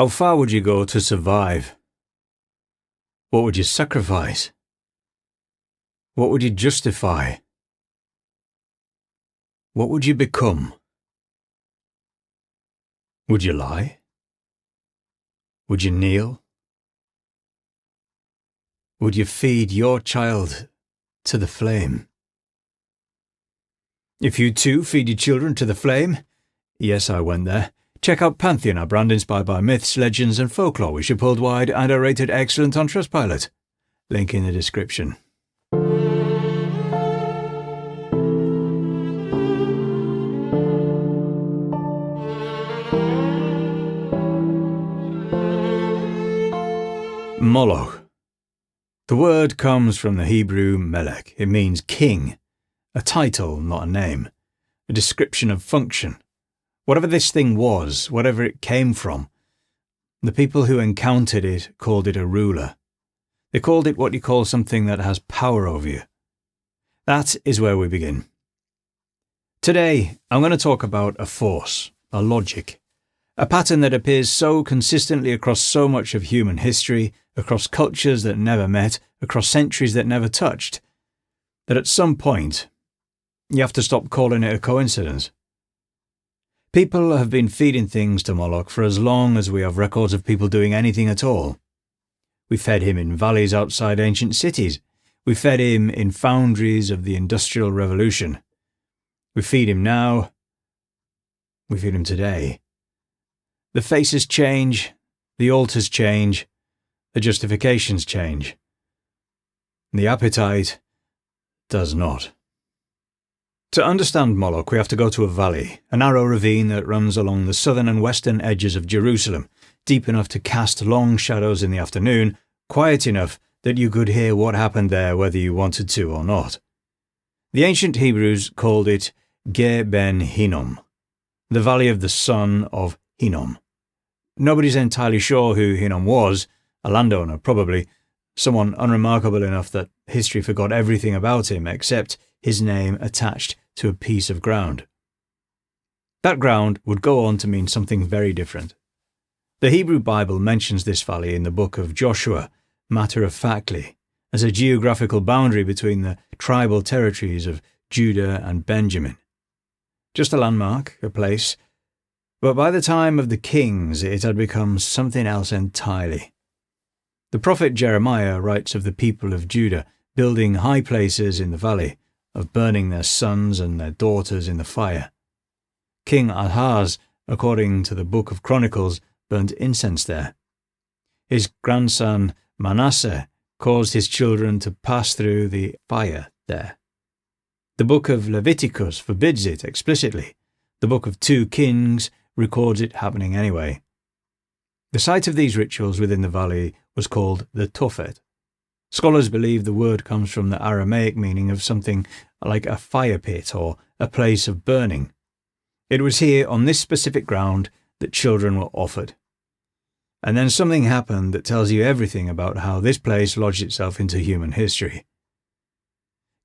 How far would you go to survive? What would you sacrifice? What would you justify? What would you become? Would you lie? Would you kneel? Would you feed your child to the flame? If you too feed your children to the flame, yes, I went there. Check out Pantheon, our brand inspired by myths, legends and folklore, which are pulled wide and are rated excellent on Trustpilot. Link in the description. Moloch. The word comes from the Hebrew melech. It means king, a title, not a name, a description of function. Whatever this thing was, whatever it came from, the people who encountered it called it a ruler. They called it what you call something that has power over you. That is where we begin. Today, I'm going to talk about a force, a logic, a pattern that appears so consistently across so much of human history, across cultures that never met, across centuries that never touched, that at some point, you have to stop calling it a coincidence. People have been feeding things to Moloch for as long as we have records of people doing anything at all. We fed him in valleys outside ancient cities. We fed him in foundries of the Industrial Revolution. We feed him now. We feed him today. The faces change, the altars change, the justifications change. The appetite does not. To understand Moloch, we have to go to a valley, a narrow ravine that runs along the southern and western edges of Jerusalem, deep enough to cast long shadows in the afternoon, quiet enough that you could hear what happened there whether you wanted to or not. The ancient Hebrews called it Ge Ben Hinnom, the valley of the son of Hinnom. Nobody's entirely sure who Hinnom was, a landowner probably, someone unremarkable enough that history forgot everything about him except his name attached to a piece of ground. That ground would go on to mean something very different. The Hebrew Bible mentions this valley in the book of Joshua, matter-of-factly, as a geographical boundary between the tribal territories of Judah and Benjamin. Just a landmark, a place, but by the time of the kings it had become something else entirely. The prophet Jeremiah writes of the people of Judah building high places in the valley, of burning their sons and their daughters in the fire. King Ahaz, according to the book of Chronicles, burnt incense there. His grandson Manasseh caused his children to pass through the fire there. The book of Leviticus forbids it explicitly. The book of 2 Kings records it happening anyway. The site of these rituals within the valley was called the Tophet. Scholars believe the word comes from the Aramaic meaning of something like a fire pit or a place of burning. It was here, on this specific ground, that children were offered. And then something happened that tells you everything about how this place lodged itself into human history.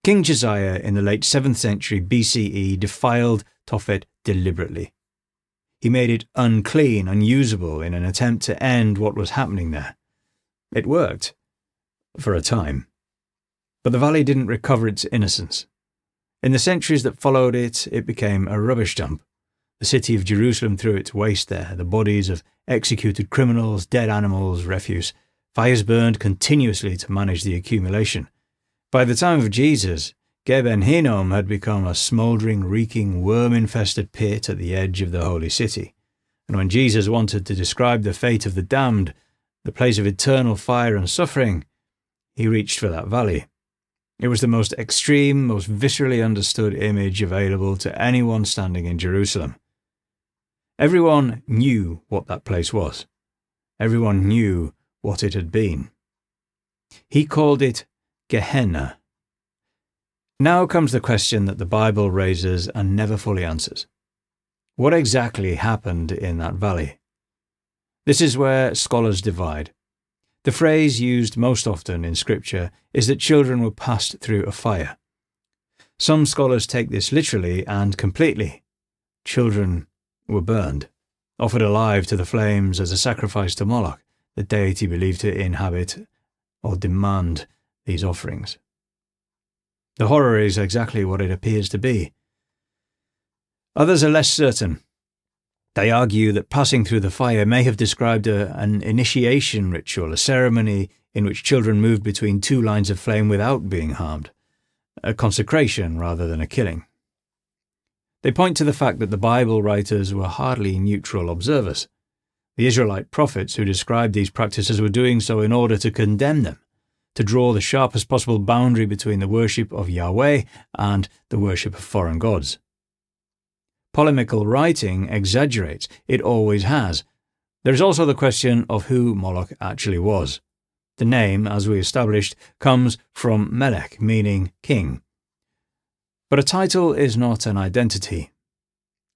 King Josiah in the late 7th century BCE defiled Tophet deliberately. He made it unclean, unusable in an attempt to end what was happening there. It worked. For a time. But the valley didn't recover its innocence. In the centuries that followed it, it became a rubbish dump. The city of Jerusalem threw its waste there, the bodies of executed criminals, dead animals, refuse. Fires burned continuously to manage the accumulation. By the time of Jesus, Ge Ben Hinnom had become a smouldering, reeking, worm-infested pit at the edge of the holy city. And when Jesus wanted to describe the fate of the damned, the place of eternal fire and suffering, he reached for that valley. It was the most extreme, most viscerally understood image available to anyone standing in Jerusalem. Everyone knew what that place was. Everyone knew what it had been. He called it Gehenna. Now comes the question that the Bible raises and never fully answers. What exactly happened in that valley? This is where scholars divide. The phrase used most often in Scripture is that children were passed through a fire. Some scholars take this literally and completely. Children were burned. offered alive to the flames as a sacrifice to Moloch, the deity believed to inhabit or demand these offerings. The horror is exactly what it appears to be. Others are less certain. They argue that passing through the fire may have described an initiation ritual, a ceremony in which children moved between two lines of flame without being harmed, a consecration rather than a killing. They point to the fact that the Bible writers were hardly neutral observers. The Israelite prophets who described these practices were doing so in order to condemn them, to draw the sharpest possible boundary between the worship of Yahweh and the worship of foreign gods. Polemical writing exaggerates, it always has. There is also the question of who Moloch actually was. The name, as we established, comes from Melech, meaning king. But a title is not an identity.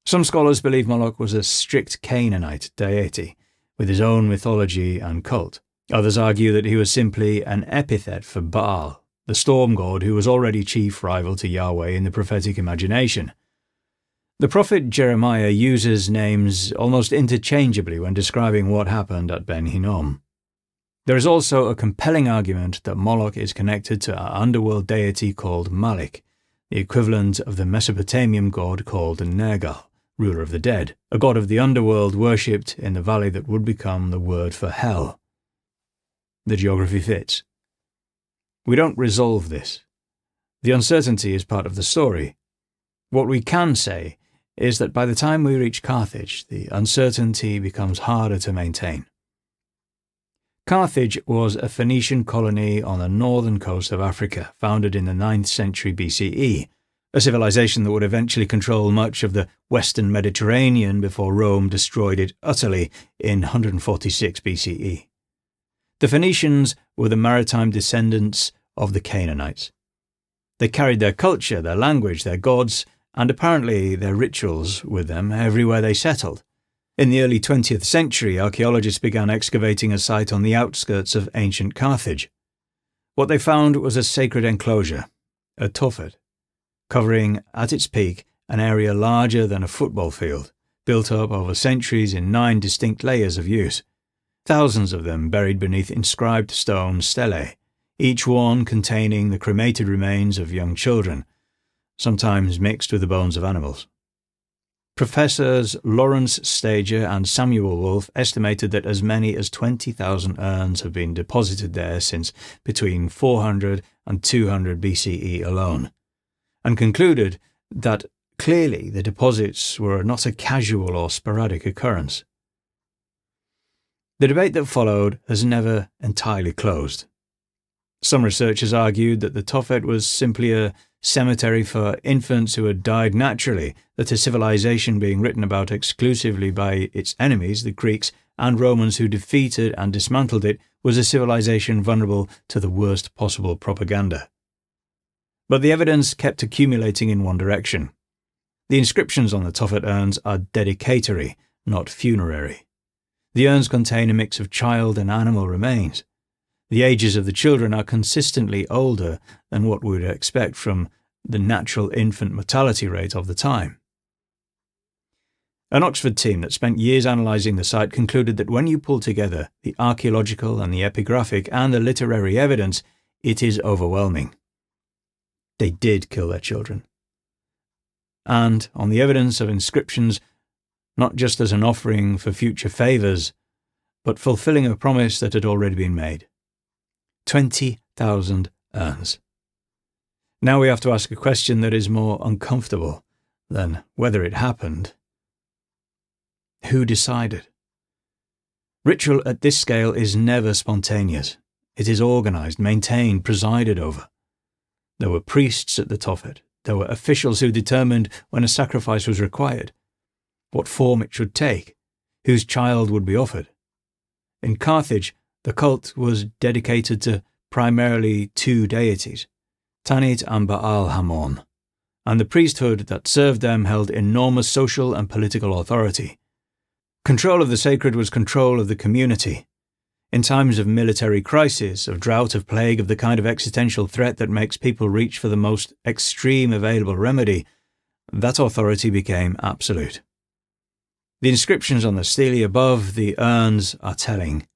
Some scholars believe Moloch was a strict Canaanite deity, with his own mythology and cult. Others argue that he was simply an epithet for Baal, the storm god who was already chief rival to Yahweh in the prophetic imagination. The prophet Jeremiah uses names almost interchangeably when describing what happened at Ben Hinnom. There is also a compelling argument that Moloch is connected to an underworld deity called Malik, the equivalent of the Mesopotamian god called Nergal, ruler of the dead, a god of the underworld worshipped in the valley that would become the word for hell. The geography fits. We don't resolve this. The uncertainty is part of the story. What we can say is that by the time we reach Carthage, the uncertainty becomes harder to maintain. Carthage was a Phoenician colony on the northern coast of Africa, founded in the 9th century BCE, a civilization that would eventually control much of the western Mediterranean before Rome destroyed it utterly in 146 BCE. The Phoenicians were the maritime descendants of the Canaanites. They carried their culture, their language, their gods, and apparently their rituals with them everywhere they settled. In the early 20th century, archaeologists began excavating a site on the outskirts of ancient Carthage. What they found was a sacred enclosure, a Tophet, covering, at its peak, an area larger than a football field, built up over centuries in 9 distinct layers of use, thousands of them buried beneath inscribed stone stelae, each one containing the cremated remains of young children, sometimes mixed with the bones of animals. Professors Lawrence Stager and Samuel Wolfe estimated that as many as 20,000 urns have been deposited there since between 400 and 200 BCE alone, and concluded that clearly the deposits were not a casual or sporadic occurrence. The debate that followed has never entirely closed. Some researchers argued that the Tophet was simply a cemetery for infants who had died naturally, that a civilization being written about exclusively by its enemies, the Greeks and Romans who defeated and dismantled it, was a civilization vulnerable to the worst possible propaganda. But the evidence kept accumulating in one direction. The inscriptions on the Tophet urns are dedicatory, not funerary. The urns contain a mix of child and animal remains. The ages of the children are consistently older than what we would expect from the natural infant mortality rate of the time. An Oxford team that spent years analysing the site concluded that when you pull together the archaeological and the epigraphic and the literary evidence, it is overwhelming. They did kill their children. And on the evidence of inscriptions, not just as an offering for future favours, but fulfilling a promise that had already been made. 20,000 urns. Now we have to ask a question that is more uncomfortable than whether it happened. Who decided? Ritual at this scale is never spontaneous. It is organised, maintained, presided over. There were priests at the Tophet. There were officials who determined when a sacrifice was required, what form it should take, whose child would be offered. In Carthage, the cult was dedicated to primarily 2 deities, Tanit and Baal Hamon, and the priesthood that served them held enormous social and political authority. Control of the sacred was control of the community. In times of military crisis, of drought, of plague, of the kind of existential threat that makes people reach for the most extreme available remedy, that authority became absolute. The inscriptions on the stele above the urns are telling.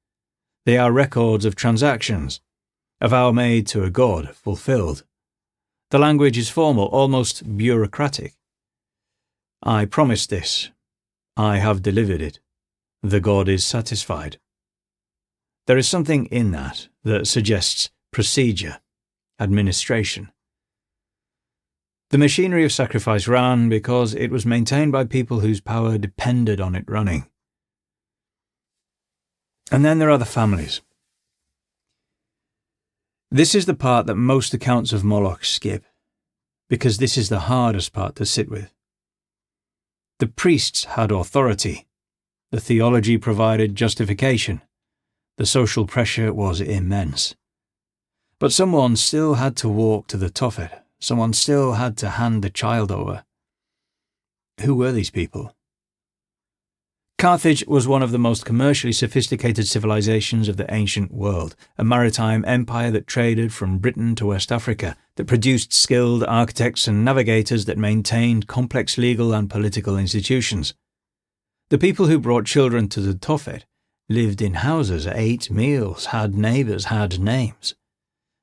They are records of transactions, a vow made to a god fulfilled. The language is formal, almost bureaucratic. I promised this. I have delivered it. The god is satisfied. There is something in that suggests procedure, administration. The machinery of sacrifice ran because it was maintained by people whose power depended on it running. And then there are the families. This is the part that most accounts of Moloch skip, because this is the hardest part to sit with. The priests had authority. The theology provided justification. The social pressure was immense. But someone still had to walk to the Tophet. Someone still had to hand the child over. Who were these people? Carthage was one of the most commercially sophisticated civilizations of the ancient world, a maritime empire that traded from Britain to West Africa, that produced skilled architects and navigators, that maintained complex legal and political institutions. The people who brought children to the Tophet lived in houses, ate meals, had neighbours, had names.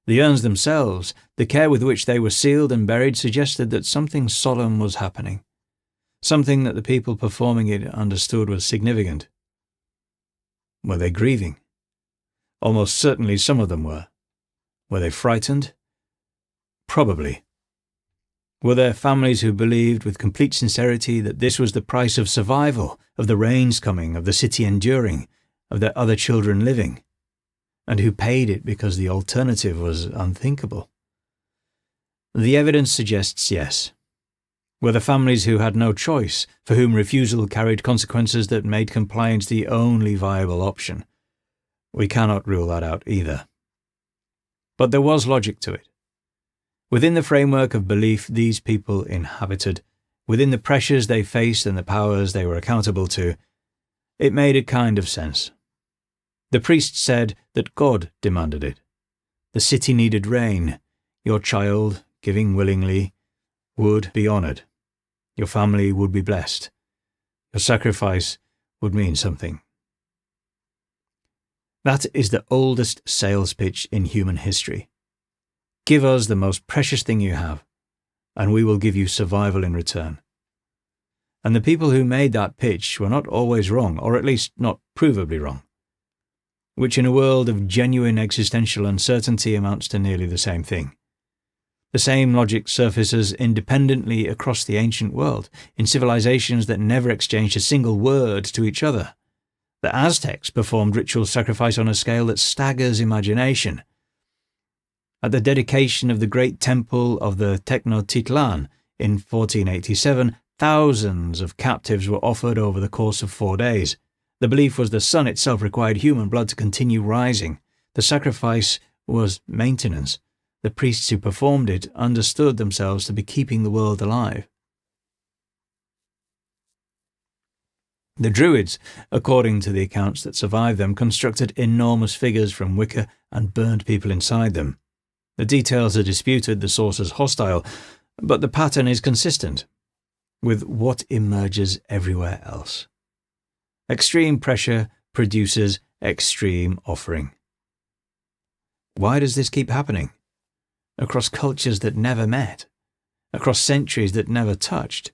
The urns themselves, the care with which they were sealed and buried, suggested that something solemn was happening, something that the people performing it understood was significant. Were they grieving? Almost certainly some of them were. Were they frightened? Probably. Were there families who believed with complete sincerity that this was the price of survival, of the rains coming, of the city enduring, of their other children living, and who paid it because the alternative was unthinkable? The evidence suggests yes. Were the families who had no choice, for whom refusal carried consequences that made compliance the only viable option? We cannot rule that out either. But there was logic to it. Within the framework of belief these people inhabited, within the pressures they faced and the powers they were accountable to, it made a kind of sense. The priest said that God demanded it. The city needed rain. Your child, giving willingly, would be honoured. Your family would be blessed. Your sacrifice would mean something. That is the oldest sales pitch in human history. Give us the most precious thing you have, and we will give you survival in return. And the people who made that pitch were not always wrong, or at least not provably wrong, which in a world of genuine existential uncertainty amounts to nearly the same thing. The same logic surfaces independently across the ancient world, in civilizations that never exchanged a single word to each other. The Aztecs performed ritual sacrifice on a scale that staggers imagination. At the dedication of the great temple of the Tenochtitlan in 1487, thousands of captives were offered over the course of 4 days. The belief was the sun itself required human blood to continue rising. The sacrifice was maintenance. The priests who performed it understood themselves to be keeping the world alive. The Druids, according to the accounts that survive them, constructed enormous figures from wicker and burned people inside them. The details are disputed, the sources hostile, but the pattern is consistent with what emerges everywhere else. Extreme pressure produces extreme offering. Why does this keep happening? Across cultures that never met, across centuries that never touched.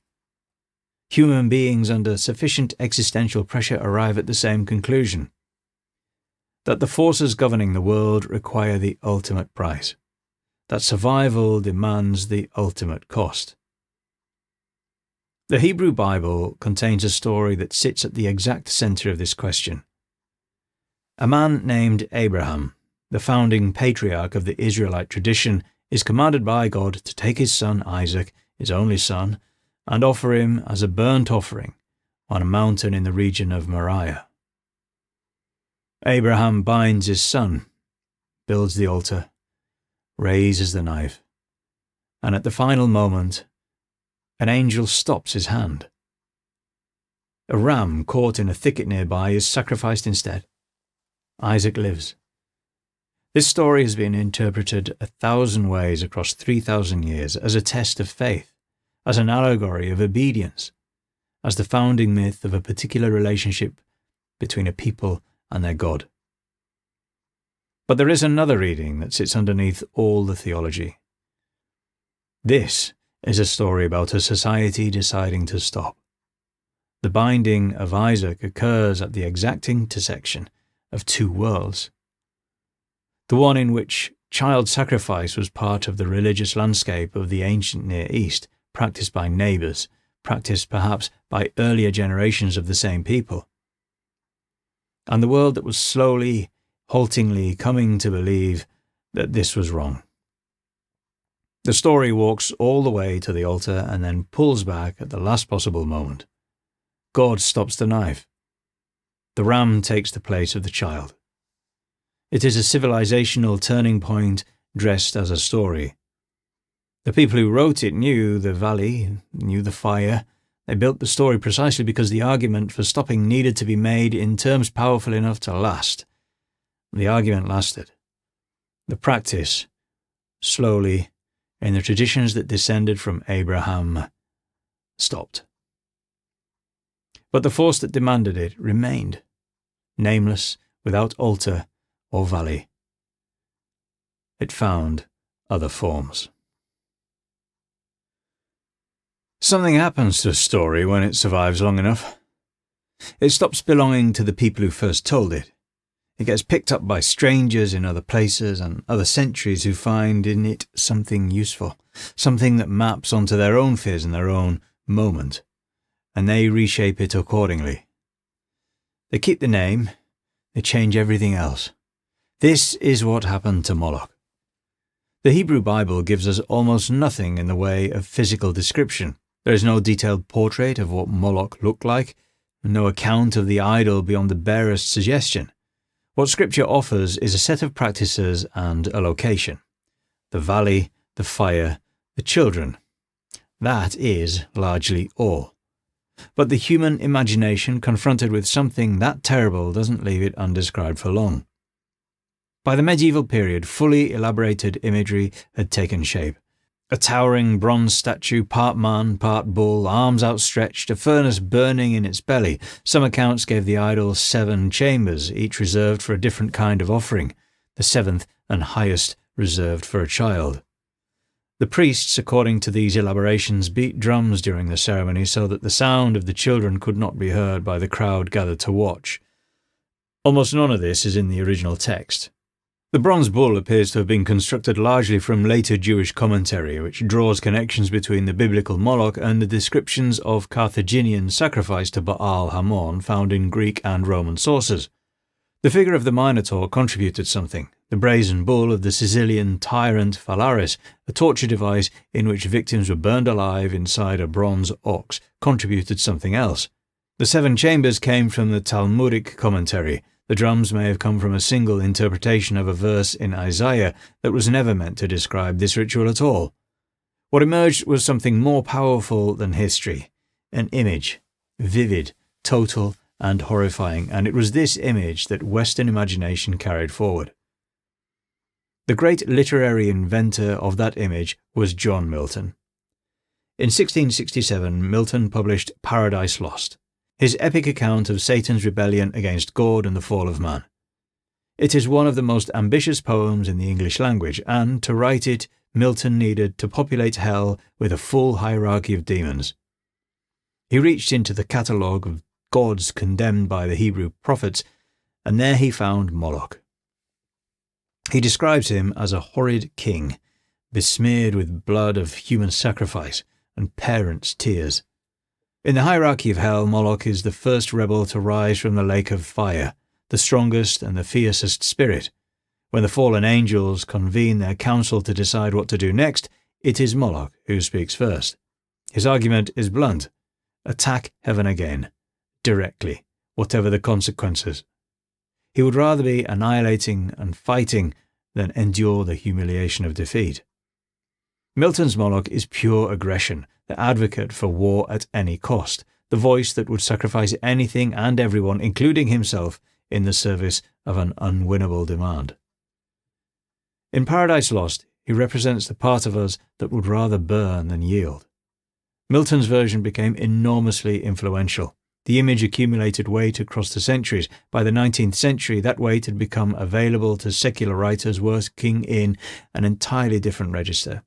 Human beings under sufficient existential pressure arrive at the same conclusion: that the forces governing the world require the ultimate price, that survival demands the ultimate cost. The Hebrew Bible contains a story that sits at the exact center of this question. A man named Abraham, the founding patriarch of the Israelite tradition, is commanded by God to take his son Isaac, his only son, and offer him as a burnt offering on a mountain in the region of Moriah. Abraham binds his son, builds the altar, raises the knife, and at the final moment, an angel stops his hand. A ram caught in a thicket nearby is sacrificed instead. Isaac lives. This story has been interpreted 1,000 ways across 3,000 years as a test of faith, as an allegory of obedience, as the founding myth of a particular relationship between a people and their god. But there is another reading that sits underneath all the theology. This is a story about a society deciding to stop. The binding of Isaac occurs at the exact intersection of two worlds. The one in which child sacrifice was part of the religious landscape of the ancient Near East, practiced by neighbours, practiced perhaps by earlier generations of the same people. And the world that was slowly, haltingly coming to believe that this was wrong. The story walks all the way to the altar and then pulls back at the last possible moment. God stops the knife. The ram takes the place of the child. It is a civilizational turning point dressed as a story. The people who wrote it knew the valley, knew the fire. They built the story precisely because the argument for stopping needed to be made in terms powerful enough to last. The argument lasted. The practice, slowly, in the traditions that descended from Abraham, stopped. But the force that demanded it remained, nameless, without altar or valley. It found other forms. Something happens to a story when it survives long enough. It stops belonging to the people who first told it. It gets picked up by strangers in other places and other centuries who find in it something useful, something that maps onto their own fears and their own moment, and they reshape it accordingly. They keep the name, they change everything else. This is what happened to Moloch. The Hebrew Bible gives us almost nothing in the way of physical description. There is no detailed portrait of what Moloch looked like, no account of the idol beyond the barest suggestion. What Scripture offers is a set of practices and a location. The valley, the fire, the children. That is largely all. But the human imagination, confronted with something that terrible, doesn't leave it undescribed for long. By the medieval period, fully elaborated imagery had taken shape. A towering bronze statue, part man, part bull, arms outstretched, a furnace burning in its belly. Some accounts gave the idol 7 chambers, each reserved for a different kind of offering, the 7th and highest reserved for a child. The priests, according to these elaborations, beat drums during the ceremony so that the sound of the children could not be heard by the crowd gathered to watch. Almost none of this is in the original text. The bronze bull appears to have been constructed largely from later Jewish commentary, which draws connections between the biblical Moloch and the descriptions of Carthaginian sacrifice to Baal Hamon found in Greek and Roman sources. The figure of the Minotaur contributed something. The brazen bull of the Sicilian tyrant Phalaris, a torture device in which victims were burned alive inside a bronze ox, contributed something else. The 7 chambers came from the Talmudic commentary. The drums may have come from a single interpretation of a verse in Isaiah that was never meant to describe this ritual at all. What emerged was something more powerful than history, an image, vivid, total, and horrifying, and it was this image that Western imagination carried forward. The great literary inventor of that image was John Milton. In 1667, Milton published Paradise Lost, his epic account of Satan's rebellion against God and the fall of man. It is one of the most ambitious poems in the English language, and to write it, Milton needed to populate hell with a full hierarchy of demons. He reached into the catalogue of gods condemned by the Hebrew prophets, and there he found Moloch. He describes him as a horrid king, besmeared with blood of human sacrifice and parents' tears. In the hierarchy of hell, Moloch is the first rebel to rise from the lake of fire, the strongest and the fiercest spirit. When the fallen angels convene their council to decide what to do next, it is Moloch who speaks first. His argument is blunt. Attack heaven again, directly, whatever the consequences. He would rather be annihilating and fighting than endure the humiliation of defeat. Milton's Moloch is pure aggression, the advocate for war at any cost, the voice that would sacrifice anything and everyone, including himself, in the service of an unwinnable demand. In Paradise Lost, he represents the part of us that would rather burn than yield. Milton's version became enormously influential. The image accumulated weight across the centuries. By the 19th century, that weight had become available to secular writers working in an entirely different register.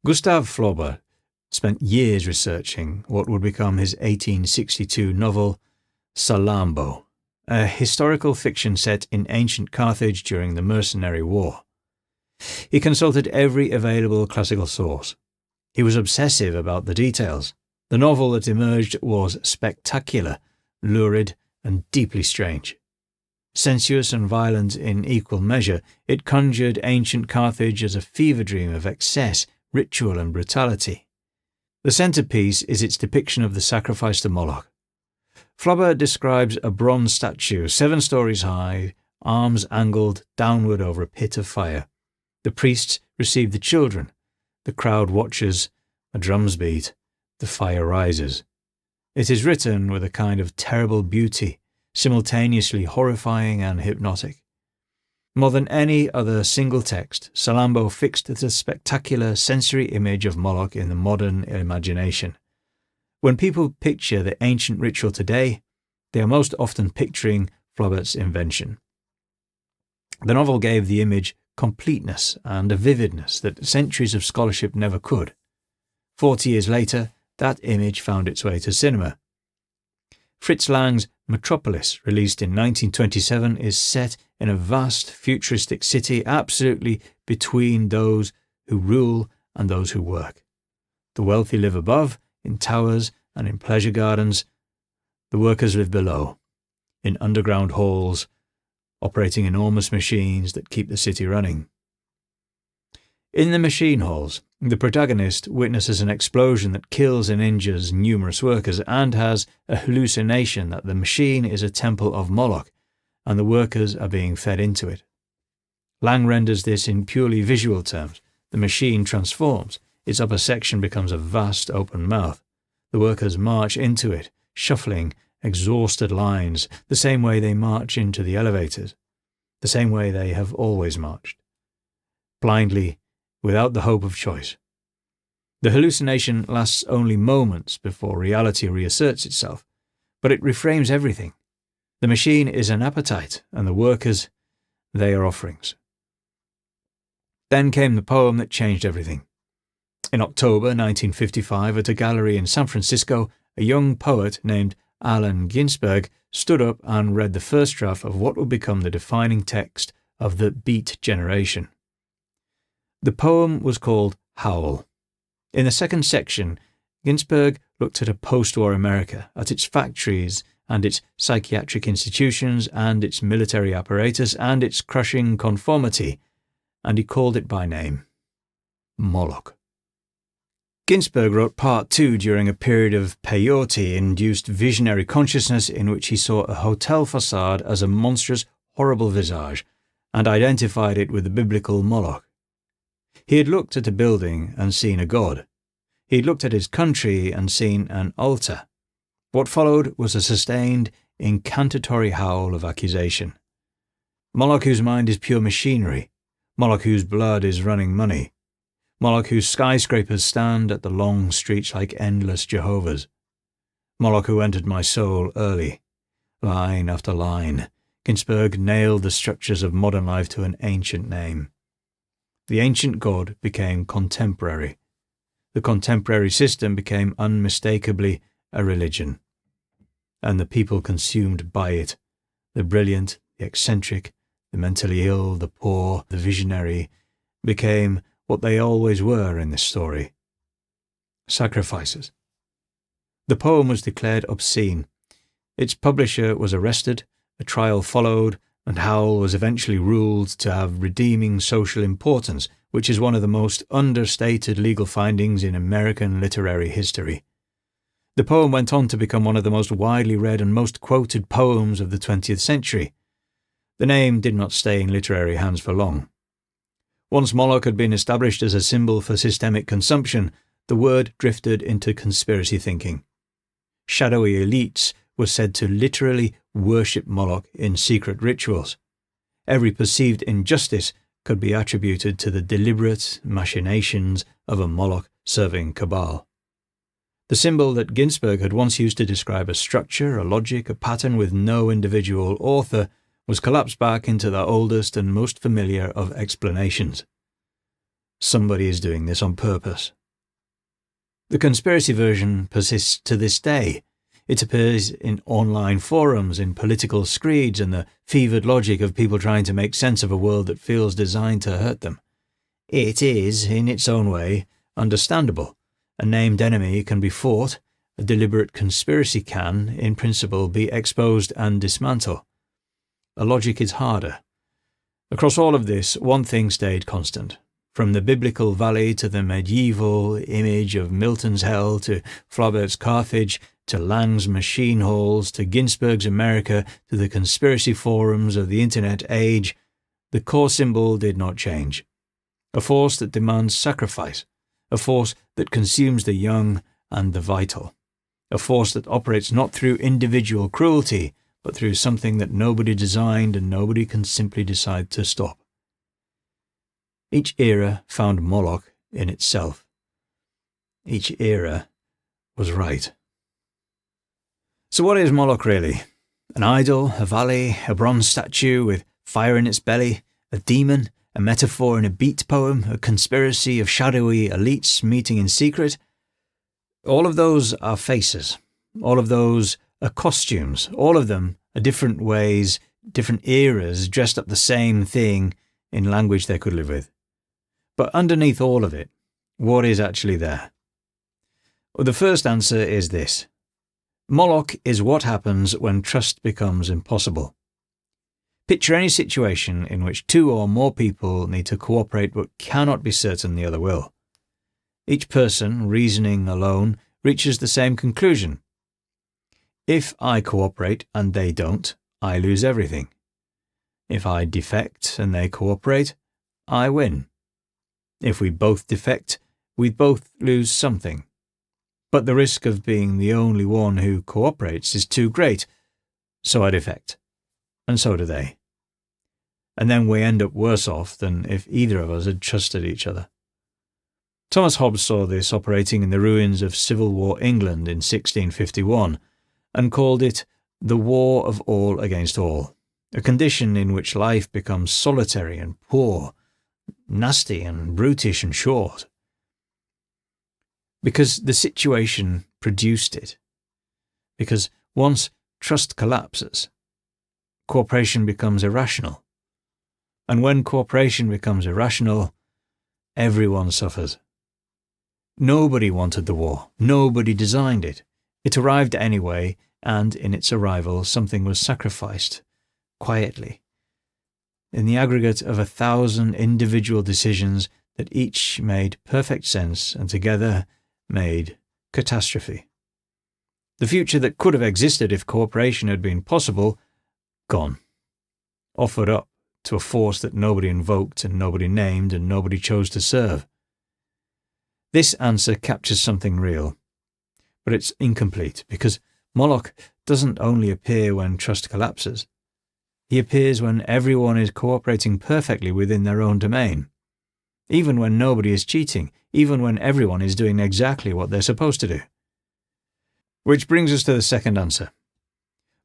Gustav Flaubert spent years researching what would become his 1862 novel Salammbô, a historical fiction set in ancient Carthage during the Mercenary War. He consulted every available classical source. He was obsessive about the details. The novel that emerged was spectacular, lurid, and deeply strange. Sensuous and violent in equal measure, it conjured ancient Carthage as a fever dream of excess, ritual, and brutality. The centerpiece is its depiction of the sacrifice to Moloch. Flaubert describes a bronze statue 7 stories high, arms angled downward over a pit of fire. The priests receive the children. The crowd watches. The drums beat. The fire rises. It is written with a kind of terrible beauty, simultaneously horrifying and hypnotic. More than any other single text, Salammbô fixed the spectacular sensory image of Moloch in the modern imagination. When people picture the ancient ritual today, they are most often picturing Flaubert's invention. The novel gave the image completeness and a vividness that centuries of scholarship never could. 40 years later, that image found its way to cinema. Fritz Lang's Metropolis, released in 1927, is set in a vast futuristic city absolutely between those who rule and those who work. The wealthy live above, in towers and in pleasure gardens. The workers live below, in underground halls, operating enormous machines that keep the city running. In the machine halls, the protagonist witnesses an explosion that kills and injures numerous workers and has a hallucination that the machine is a temple of Moloch and the workers are being fed into it. Lang renders this in purely visual terms. The machine transforms. Its upper section becomes a vast open mouth. The workers march into it, shuffling, exhausted lines, the same way they march into the elevators, the same way they have always marched. Blindly, without the hope of choice. The hallucination lasts only moments before reality reasserts itself, but it reframes everything. The machine is an appetite, and the workers, they are offerings. Then came the poem that changed everything. In October 1955, at a gallery in San Francisco, a young poet named Allen Ginsberg stood up and read the first draft of what would become the defining text of the Beat generation. The poem was called Howl. In the second section, Ginsberg looked at a post-war America, at its factories and its psychiatric institutions and its military apparatus and its crushing conformity, and he called it by name, Moloch. Ginsberg wrote Part 2 during a period of peyote-induced visionary consciousness in which he saw a hotel facade as a monstrous, horrible visage and identified it with the biblical Moloch. He had looked at a building and seen a god. He had looked at his country and seen an altar. What followed was a sustained, incantatory howl of accusation. Moloch whose mind is pure machinery. Moloch whose blood is running money. Moloch whose skyscrapers stand at the long streets like endless Jehovahs. Moloch who entered my soul early. Line after line, Ginsberg nailed the structures of modern life to an ancient name. The ancient god became contemporary. The contemporary system became unmistakably a religion. And the people consumed by it, the brilliant, the eccentric, the mentally ill, the poor, the visionary, became what they always were in this story: sacrifices. The poem was declared obscene. Its publisher was arrested, a trial followed, and Howl was eventually ruled to have redeeming social importance, which is one of the most understated legal findings in American literary history. The poem went on to become one of the most widely read and most quoted poems of the 20th century. The name did not stay in literary hands for long. Once Moloch had been established as a symbol for systemic consumption, the word drifted into conspiracy thinking. Shadowy elites were said to literally worship Moloch in secret rituals. Every perceived injustice could be attributed to the deliberate machinations of a Moloch-serving cabal. The symbol that Ginsberg had once used to describe a structure, a logic, a pattern with no individual author was collapsed back into the oldest and most familiar of explanations. Somebody is doing this on purpose. The conspiracy version persists to this day. It appears in online forums, in political screeds, and the fevered logic of people trying to make sense of a world that feels designed to hurt them. It is, in its own way, understandable. A named enemy can be fought. A deliberate conspiracy can, in principle, be exposed and dismantled. A logic is harder. Across all of this, one thing stayed constant. From the biblical valley to the medieval image of Milton's hell, to Flaubert's Carthage, to Lang's machine halls, to Ginsberg's America, to the conspiracy forums of the internet age, the core symbol did not change. A force that demands sacrifice, a force that consumes the young and the vital, a force that operates not through individual cruelty, but through something that nobody designed and nobody can simply decide to stop. Each era found Moloch in itself. Each era was right. So what is Moloch really? An idol, a valley, a bronze statue with fire in its belly, a demon, a metaphor in a beat poem, a conspiracy of shadowy elites meeting in secret? All of those are faces. All of those are costumes. All of them are different ways, different eras dressed up the same thing in language they could live with. But underneath all of it, what is actually there? Well, the first answer is this. Moloch is what happens when trust becomes impossible. Picture any situation in which two or more people need to cooperate but cannot be certain the other will. Each person, reasoning alone, reaches the same conclusion. If I cooperate and they don't, I lose everything. If I defect and they cooperate, I win. If we both defect, we both lose something. But the risk of being the only one who cooperates is too great, so I defect. And so do they. And then we end up worse off than if either of us had trusted each other. Thomas Hobbes saw this operating in the ruins of Civil War England in 1651, and called it the war of all against all, a condition in which life becomes solitary and poor, nasty and brutish and short. Because the situation produced it. Because once trust collapses, cooperation becomes irrational. And when cooperation becomes irrational, everyone suffers. Nobody wanted the war. Nobody designed it. It arrived anyway, and in its arrival something was sacrificed, quietly, in the aggregate of 1,000 individual decisions that each made perfect sense and together made catastrophe. The future that could have existed if cooperation had been possible, gone. Offered up to a force that nobody invoked and nobody named and nobody chose to serve. This answer captures something real, but it's incomplete because Moloch doesn't only appear when trust collapses. He appears when everyone is cooperating perfectly within their own domain. Even when nobody is cheating, even when everyone is doing exactly what they're supposed to do. Which brings us to the second answer.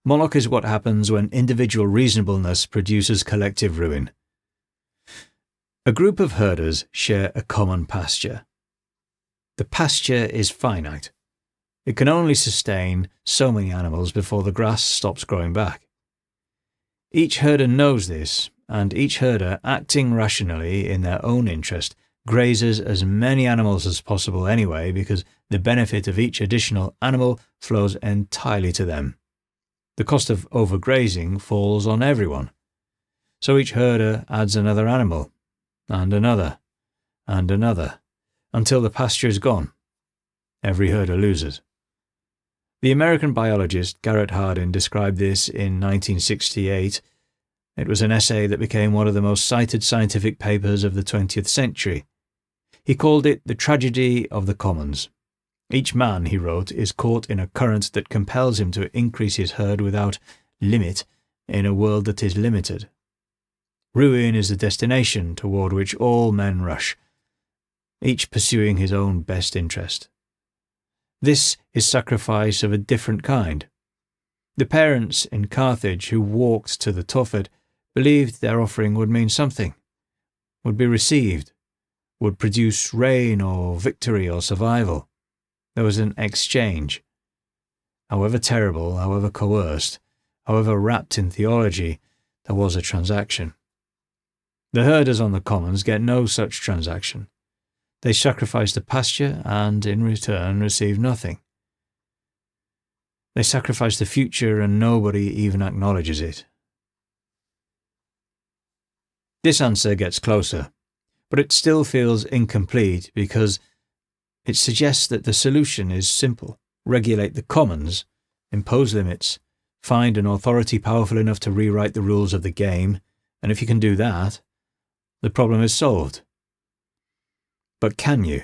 Moloch is what happens when individual reasonableness produces collective ruin. A group of herders share a common pasture. The pasture is finite. It can only sustain so many animals before the grass stops growing back. Each herder knows this, and each herder, acting rationally in their own interest, grazes as many animals as possible anyway because the benefit of each additional animal flows entirely to them. The cost of overgrazing falls on everyone. So each herder adds another animal, and another, and another, until the pasture is gone. Every herder loses. The American biologist Garrett Hardin described this in 1968. It was an essay that became one of the most cited scientific papers of the 20th century. He called it the tragedy of the commons. Each man, he wrote, is caught in a current that compels him to increase his herd without limit in a world that is limited. Ruin is the destination toward which all men rush, each pursuing his own best interest. This is sacrifice of a different kind. The parents in Carthage who walked to the Tophet believed their offering would mean something, would be received, would produce rain or victory or survival. There was an exchange. However terrible, however coerced, however wrapped in theology, there was a transaction. The herders on the commons get no such transaction. They sacrifice the pasture and, in return, receive nothing. They sacrifice the future and nobody even acknowledges it. This answer gets closer, but it still feels incomplete because it suggests that the solution is simple. Regulate the commons, impose limits, find an authority powerful enough to rewrite the rules of the game, and if you can do that, the problem is solved. But can you?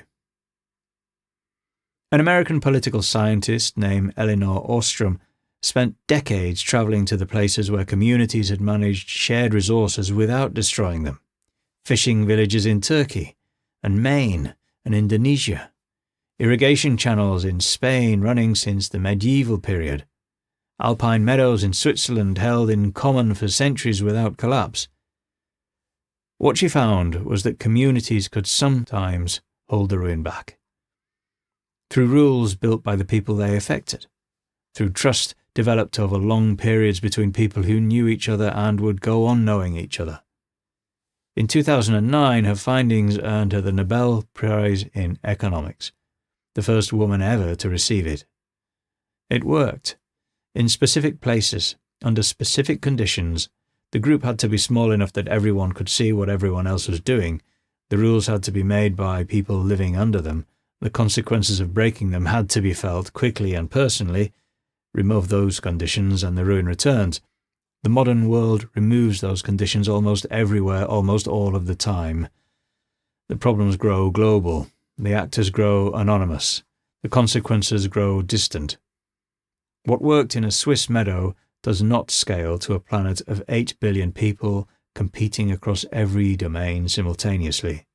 An American political scientist named Elinor Ostrom spent decades travelling to the places where communities had managed shared resources without destroying them. Fishing villages in Turkey and Maine and Indonesia. Irrigation channels in Spain running since the medieval period. Alpine meadows in Switzerland held in common for centuries without collapse. What she found was that communities could sometimes hold the ruin back. Through rules built by the people they affected. Through trust developed over long periods between people who knew each other and would go on knowing each other. In 2009, her findings earned her the Nobel Prize in Economics, the first woman ever to receive it. It worked. In specific places, under specific conditions, the group had to be small enough that everyone could see what everyone else was doing. The rules had to be made by people living under them. The consequences of breaking them had to be felt quickly and personally. Remove those conditions and the ruin returns. The modern world removes those conditions almost everywhere, almost all of the time. The problems grow global. The actors grow anonymous. The consequences grow distant. What worked in a Swiss meadow does not scale to a planet of 8 billion people competing across every domain simultaneously.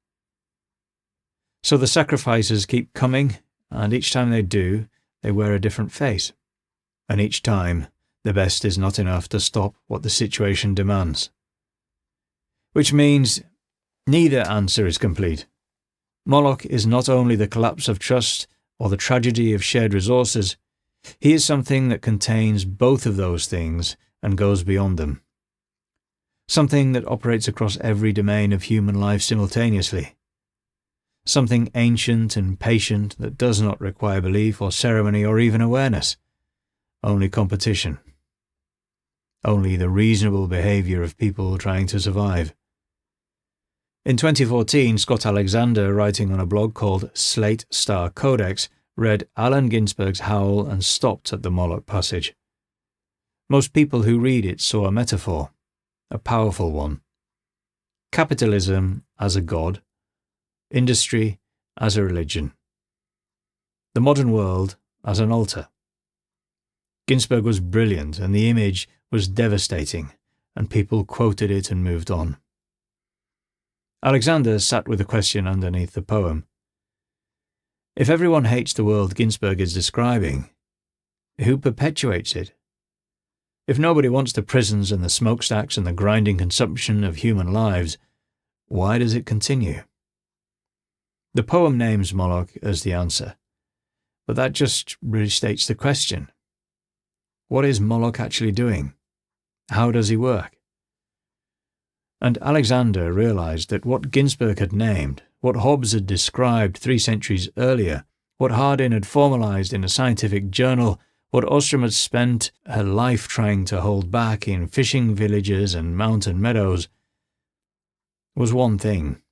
So the sacrifices keep coming, and each time they do, they wear a different face. And each time, the best is not enough to stop what the situation demands. Which means neither answer is complete. Moloch is not only the collapse of trust or the tragedy of shared resources, he is something that contains both of those things and goes beyond them. Something that operates across every domain of human life simultaneously. Something ancient and patient that does not require belief or ceremony or even awareness. Only competition. Only the reasonable behaviour of people trying to survive. In 2014, Scott Alexander, writing on a blog called Slate Star Codex, read Allen Ginsberg's Howl and stopped at the Moloch passage. Most people who read it saw a metaphor, a powerful one. Capitalism as a god, industry as a religion, the modern world as an altar. Ginsberg was brilliant and the image was devastating, and people quoted it and moved on. Alexander sat with a question underneath the poem. If everyone hates the world Ginsberg is describing, who perpetuates it? If nobody wants the prisons and the smokestacks and the grinding consumption of human lives, why does it continue? The poem names Moloch as the answer, but that just restates the question. What is Moloch actually doing? How does he work? And Alexander realized that what Ginsberg had named, what Hobbes had described 3 centuries earlier, what Hardin had formalized in a scientific journal, what Ostrom had spent her life trying to hold back in fishing villages and mountain meadows, was one thing.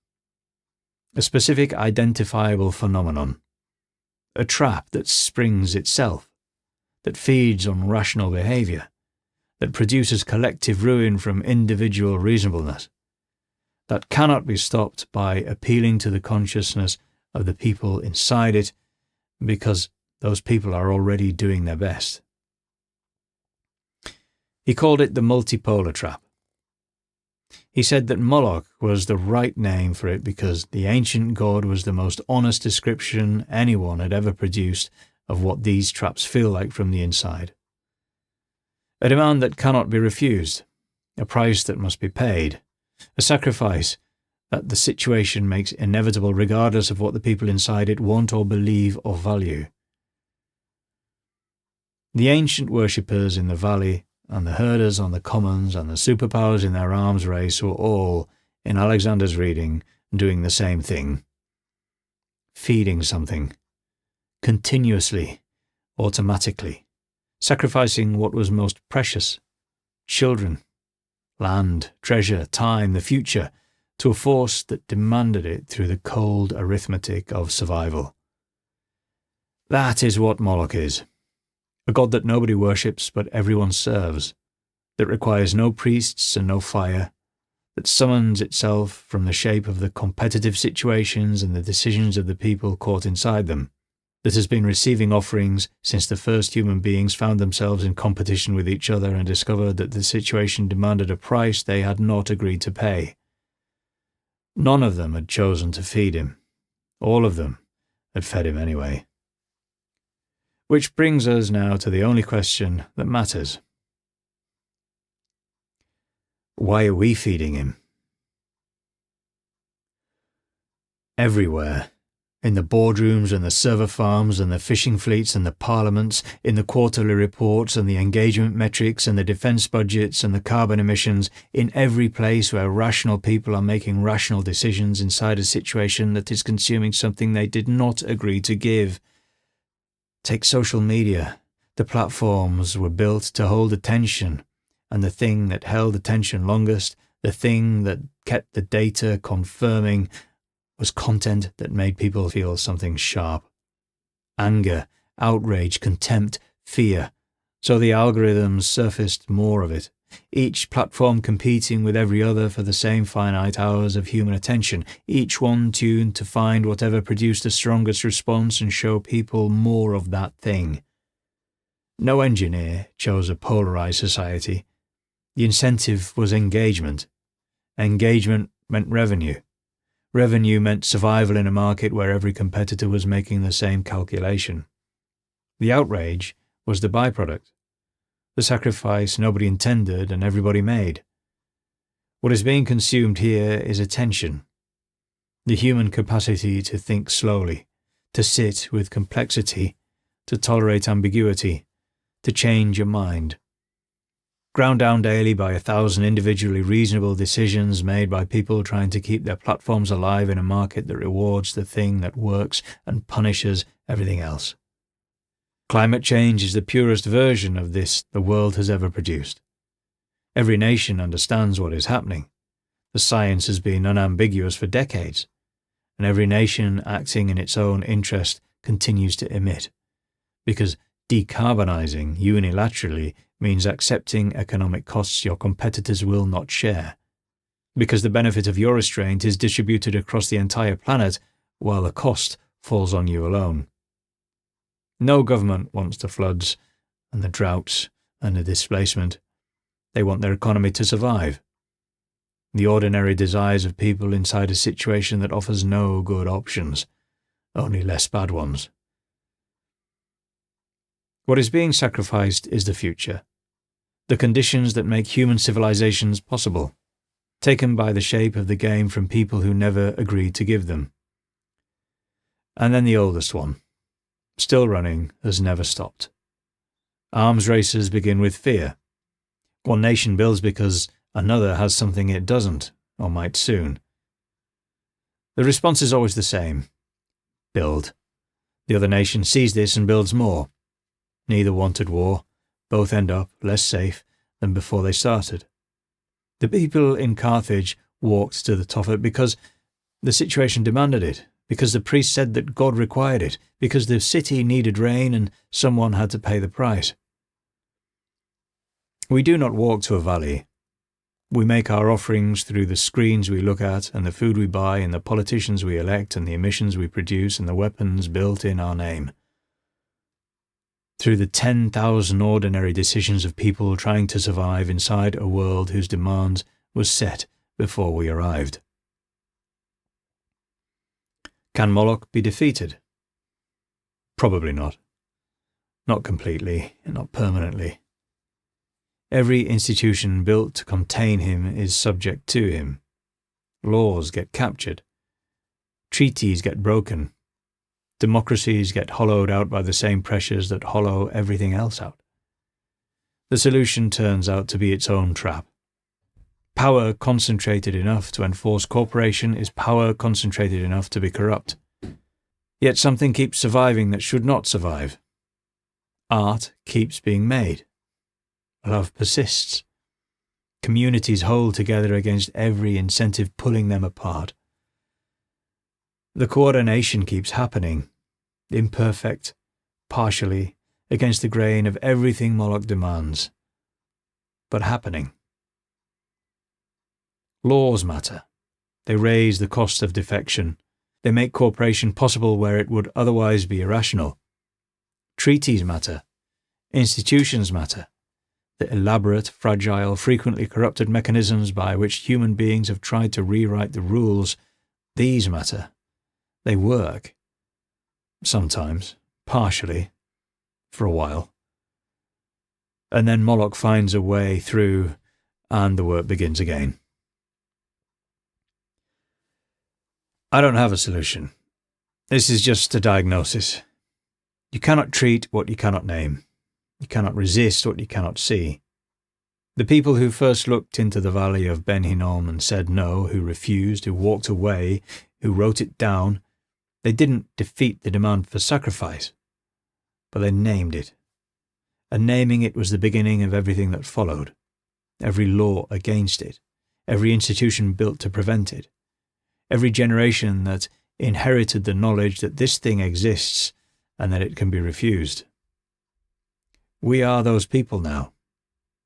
A specific identifiable phenomenon. A trap that springs itself, that feeds on rational behaviour, that produces collective ruin from individual reasonableness, that cannot be stopped by appealing to the consciousness of the people inside it, because those people are already doing their best. He called it the multipolar trap. He said that Moloch was the right name for it because the ancient god was the most honest description anyone had ever produced of what these traps feel like from the inside. A demand that cannot be refused, a price that must be paid, a sacrifice that the situation makes inevitable regardless of what the people inside it want or believe or value. The ancient worshippers in the valley and the herders on the commons and the superpowers in their arms race were all, in Alexander's reading, doing the same thing. Feeding something. Continuously. Automatically. Sacrificing what was most precious. Children. Land. Treasure. Time. The future. To a force that demanded it through the cold arithmetic of survival. That is what Moloch is. A god that nobody worships but everyone serves, that requires no priests and no fire, that summons itself from the shape of the competitive situations and the decisions of the people caught inside them, that has been receiving offerings since the first human beings found themselves in competition with each other and discovered that the situation demanded a price they had not agreed to pay. None of them had chosen to feed him. All of them had fed him anyway. Which brings us now to the only question that matters. Why are we feeding him? Everywhere, in the boardrooms and the server farms and the fishing fleets and the parliaments, in the quarterly reports and the engagement metrics and the defence budgets and the carbon emissions, in every place where rational people are making rational decisions inside a situation that is consuming something they did not agree to give. Take social media. The platforms were built to hold attention, and the thing that held attention longest, the thing that kept the data confirming, was content that made people feel something sharp. Anger, outrage, contempt, fear. So the algorithms surfaced more of it, each platform competing with every other for the same finite hours of human attention, each one tuned to find whatever produced the strongest response and show people more of that thing. No engineer chose a polarized society. The incentive was engagement. Engagement meant revenue. Revenue meant survival in a market where every competitor was making the same calculation. The outrage was the byproduct. The sacrifice nobody intended and everybody made. What is being consumed here is attention. The human capacity to think slowly, to sit with complexity, to tolerate ambiguity, to change your mind. Ground down daily by 1,000 individually reasonable decisions made by people trying to keep their platforms alive in a market that rewards the thing that works and punishes everything else. Climate change is the purest version of this the world has ever produced. Every nation understands what is happening. The science has been unambiguous for decades, and every nation acting in its own interest continues to emit, because decarbonizing unilaterally means accepting economic costs your competitors will not share, because the benefit of your restraint is distributed across the entire planet while the cost falls on you alone. No government wants the floods and the droughts and the displacement. They want their economy to survive. The ordinary desires of people inside a situation that offers no good options, only less bad ones. What is being sacrificed is the future, the conditions that make human civilizations possible, taken by the shape of the game from people who never agreed to give them. And then the oldest one, still running, has never stopped. Arms races begin with fear. One nation builds because another has something it doesn't, or might soon. The response is always the same. Build. The other nation sees this and builds more. Neither wanted war. Both end up less safe than before they started. The people in Carthage walked to the top of it because the situation demanded it, because the priest said that God required it, because the city needed rain and someone had to pay the price. We do not walk to a valley. We make our offerings through the screens we look at and the food we buy and the politicians we elect and the emissions we produce and the weapons built in our name. Through the 10,000 ordinary decisions of people trying to survive inside a world whose demands was set before we arrived. Can Moloch be defeated? Probably not. Not completely, not permanently. Every institution built to contain him is subject to him. Laws get captured. Treaties get broken. Democracies get hollowed out by the same pressures that hollow everything else out. The solution turns out to be its own trap. Power concentrated enough to enforce cooperation is power concentrated enough to be corrupt. Yet something keeps surviving that should not survive. Art keeps being made. Love persists. Communities hold together against every incentive pulling them apart. The coordination keeps happening, imperfect, partially, against the grain of everything Moloch demands, but happening. Laws matter. They raise the cost of defection. They make cooperation possible where it would otherwise be irrational. Treaties matter. Institutions matter. The elaborate, fragile, frequently corrupted mechanisms by which human beings have tried to rewrite the rules, these matter. They work. Sometimes, partially, for a while. And then Moloch finds a way through, and the work begins again. I don't have a solution. This is just a diagnosis. You cannot treat what you cannot name. You cannot resist what you cannot see. The people who first looked into the valley of Ben Hinnom and said no, who refused, who walked away, who wrote it down, they didn't defeat the demand for sacrifice, but they named it. And naming it was the beginning of everything that followed. Every law against it, every institution built to prevent it, every generation that inherited the knowledge that this thing exists and that it can be refused. We are those people now,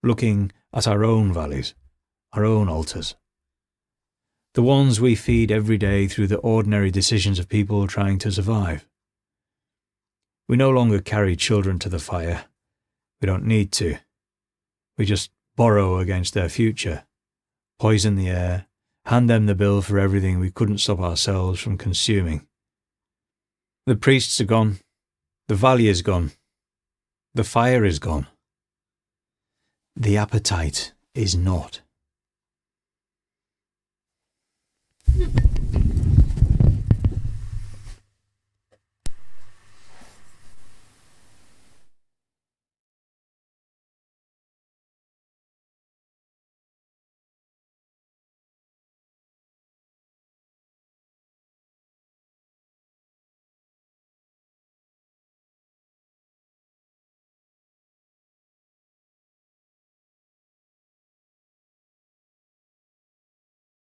looking at our own valleys, our own altars. The ones we feed every day through the ordinary decisions of people trying to survive. We no longer carry children to the fire. We don't need to. We just borrow against their future, poison the air, hand them the bill for everything we couldn't stop ourselves from consuming. The priests are gone. The valley is gone. The fire is gone. The appetite is not.